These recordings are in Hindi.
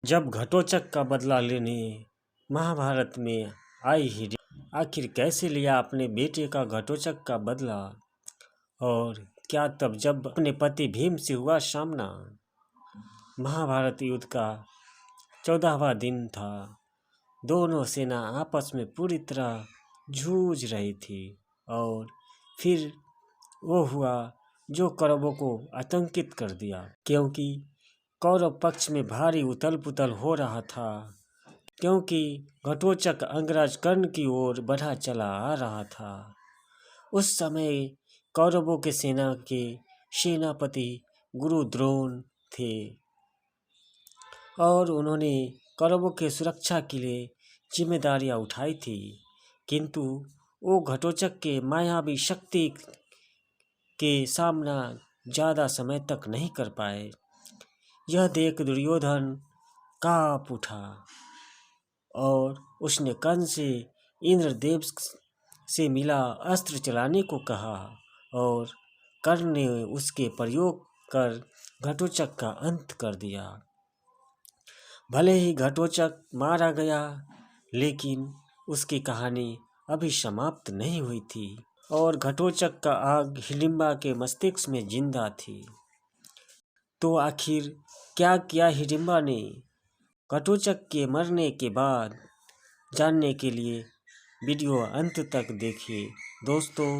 जब घटोत्कच का बदला लेने महाभारत में आई हिडिंबा आखिर कैसे लिया अपने बेटे का घटोत्कच का बदला, और क्या तब जब अपने पति भीम से हुआ सामना। महाभारत युद्ध का 14वां दिन था। दोनों सेना आपस में पूरी तरह जूझ रही थी और फिर वो हुआ जो कौरवों को आतंकित कर दिया, क्योंकि कौरव पक्ष में भारी उथल पुथल हो रहा था, क्योंकि घटोत्कच अंगराज कर्ण की ओर बढ़ा चला आ रहा था। उस समय कौरवों के सेना के सेनापति गुरु द्रोण थे और उन्होंने कौरवों के सुरक्षा के लिए जिम्मेदारियां उठाई थी, किंतु वो घटोत्कच के मायावी शक्ति के सामना ज़्यादा समय तक नहीं कर पाए। यह देख दुर्योधन काँप उठा और उसने कर्ण से इंद्रदेव से मिला अस्त्र चलाने को कहा और कर्ण ने उसके प्रयोग कर घटोत्कच का अंत कर दिया। भले ही घटोत्कच मारा गया, लेकिन उसकी कहानी अभी समाप्त नहीं हुई थी और घटोत्कच का आग हिडिंबा के मस्तिष्क में जिंदा थी। तो आखिर क्या किया हिडिंबा ने घटोत्कच के मरने के बाद? जानने के लिए वीडियो अंत तक देखिए। दोस्तों,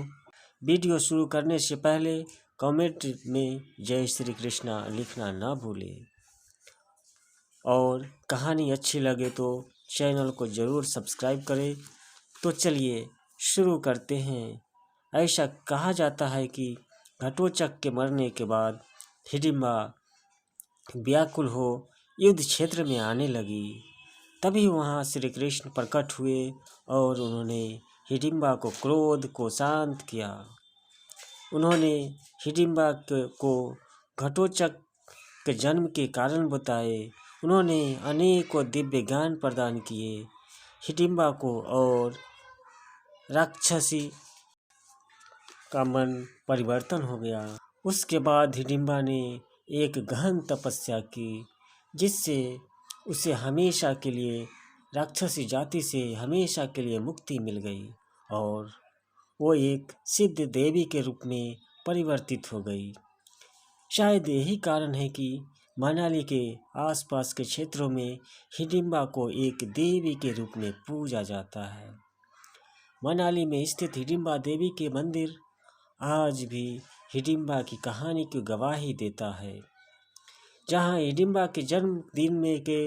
वीडियो शुरू करने से पहले कमेंट में जय श्री कृष्णा लिखना ना भूलें और कहानी अच्छी लगे तो चैनल को ज़रूर सब्सक्राइब करें। तो चलिए शुरू करते हैं। ऐसा कहा जाता है कि घटोत्कच के मरने के बाद हिडिंबा व्याकुल हो युद्ध क्षेत्र में आने लगी। तभी वहाँ श्री कृष्ण प्रकट हुए और उन्होंने हिडिंबा को क्रोध को शांत किया। उन्होंने हिडिंबा को घटोत्कच के जन्म के कारण बताए। उन्होंने अनेकों दिव्य ज्ञान प्रदान किए हिडिंबा को और राक्षसी का मन परिवर्तन हो गया। उसके बाद हिडिंबा ने एक गहन तपस्या की, जिससे उसे हमेशा के लिए राक्षसी जाति से हमेशा के लिए मुक्ति मिल गई और वो एक सिद्ध देवी के रूप में परिवर्तित हो गई। शायद यही कारण है कि मनाली के आसपास के क्षेत्रों में हिडिंबा को एक देवी के रूप में पूजा जाता है। मनाली में स्थित हिडिंबा देवी के मंदिर आज भी हिडिंबा की कहानी की गवाही देता है। जहां हिडिंबा के जन्मदिन में के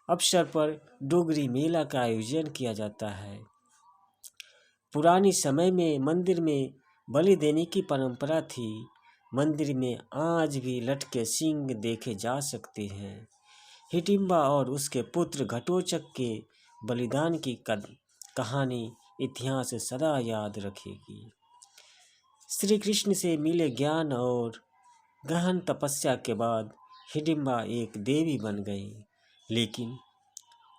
अवसर पर डोगरी मेला का आयोजन किया जाता है। पुरानी समय में मंदिर में बलि देने की परंपरा थी। मंदिर में आज भी लटके सिंह देखे जा सकते हैं। हिडिंबा और उसके पुत्र घटोत्कच के बलिदान की कहानी इतिहास सदा याद रखेगी। श्री कृष्ण से मिले ज्ञान और गहन तपस्या के बाद हिडिंबा एक देवी बन गई, लेकिन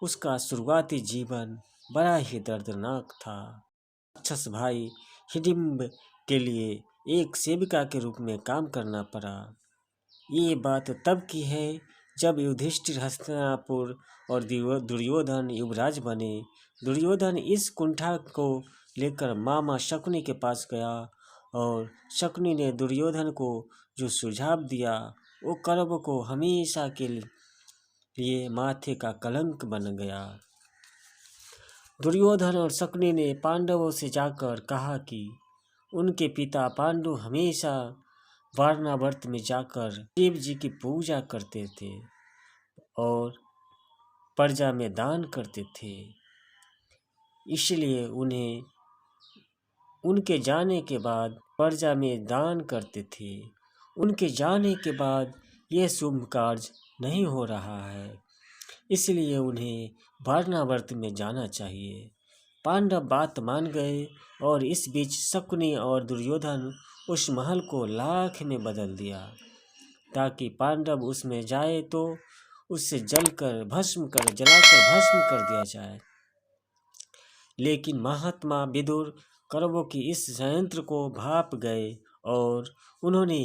उसका शुरुआती जीवन बड़ा ही दर्दनाक था। राक्षस भाई हिडिंब के लिए एक सेविका के रूप में काम करना पड़ा। ये बात तब की है जब युधिष्ठिर हस्तिनापुर और दुर्योधन युवराज बने। दुर्योधन इस कुंठा को लेकर मामा शकुनी के पास गया और शकुनी ने दुर्योधन को जो सुझाव दिया वो कौरवों को हमेशा के लिए माथे का कलंक बन गया। दुर्योधन और शकुनी ने पांडवों से जाकर कहा कि उनके पिता पांडु हमेशा वारणावत में जाकर शिव जी की पूजा करते थे और प्रजा में दान करते थे, इसलिए उन्हें उनके जाने के बाद प्रजा में दान करते थे। उनके जाने के बाद यह शुभ कार्य नहीं हो रहा है, इसलिए उन्हें वारणावत में जाना चाहिए। पांडव बात मान गए और इस बीच शकुनी और दुर्योधन उस महल को लाख में बदल दिया ताकि पांडव उसमें जाए तो उससे जलाकर भस्म कर दिया जाए। लेकिन महात्मा विदुर कौरवों की इस षड्यंत्र को भाप गए और उन्होंने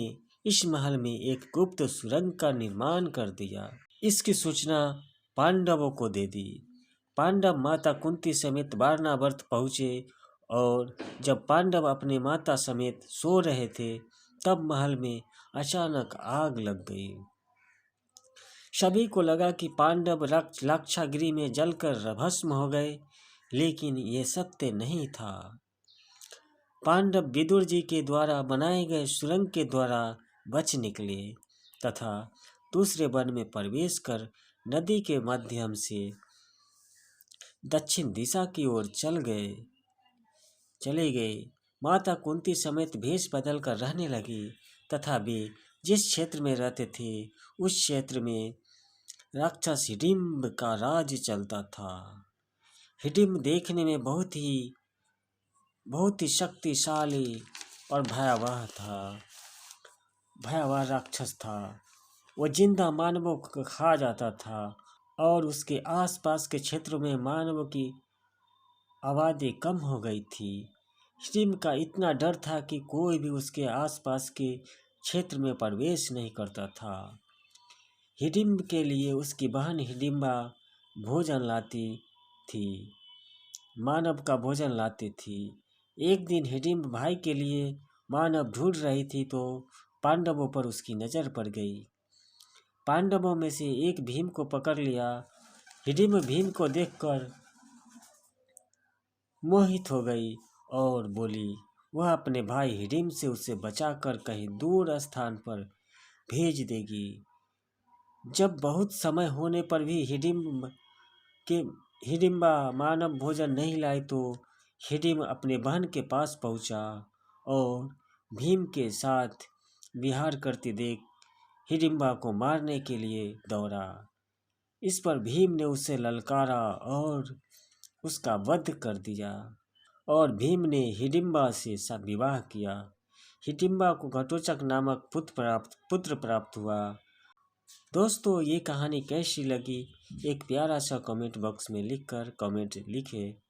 इस महल में एक गुप्त सुरंग का निर्माण कर दिया। इसकी सूचना पांडवों को दे दी। पांडव माता कुंती समेत वारणावर्त पहुँचे और जब पांडव अपने माता समेत सो रहे थे तब महल में अचानक आग लग गई। सभी को लगा कि पांडव लाक्षागृह में जलकर भस्म हो गए, लेकिन ये सत्य नहीं था। पांडव विदुर जी के द्वारा बनाए गए सुरंग के द्वारा बच निकले तथा दूसरे वन में प्रवेश कर नदी के माध्यम से दक्षिण दिशा की ओर चले गए। माता कुंती समेत भेष बदल कर रहने लगी तथा वे जिस क्षेत्र में रहते थे उस क्षेत्र में राक्षस हिडिंब का राज चलता था। हिडिंब देखने में बहुत ही शक्तिशाली और भयावह राक्षस था। वो जिंदा मानवों को खा जाता था और उसके आसपास के क्षेत्रों में मानवों की आबादी कम हो गई थी। हिडिंब का इतना डर था कि कोई भी उसके आसपास के क्षेत्र में प्रवेश नहीं करता था। हिडिंब के लिए उसकी बहन हिडिंबा भोजन लाती थी, मानव का भोजन लाती थी। एक दिन हिडिंब भाई के लिए मानव ढूंढ रही थी तो पांडवों पर उसकी नज़र पड़ गई। पांडवों में से एक भीम को पकड़ लिया। हिडिंब भीम को देखकर मोहित हो गई और बोली वह अपने भाई हिडिंब से उसे बचाकर कहीं दूर स्थान पर भेज देगी। जब बहुत समय होने पर भी हिडिंबा मानव भोजन नहीं लाई तो हिडिंब अपने बहन के पास पहुंचा और भीम के साथ विहार करते देख हिडिंबा को मारने के लिए दौड़ा। इस पर भीम ने उसे ललकारा और उसका वध कर दिया और भीम ने हिडिंबा से विवाह किया। हिडिंबा को घटोत्कच नामक पुत्र प्राप्त हुआ। दोस्तों, ये कहानी कैसी लगी एक प्यारा सा कमेंट बॉक्स में लिखकर कमेंट लिखें।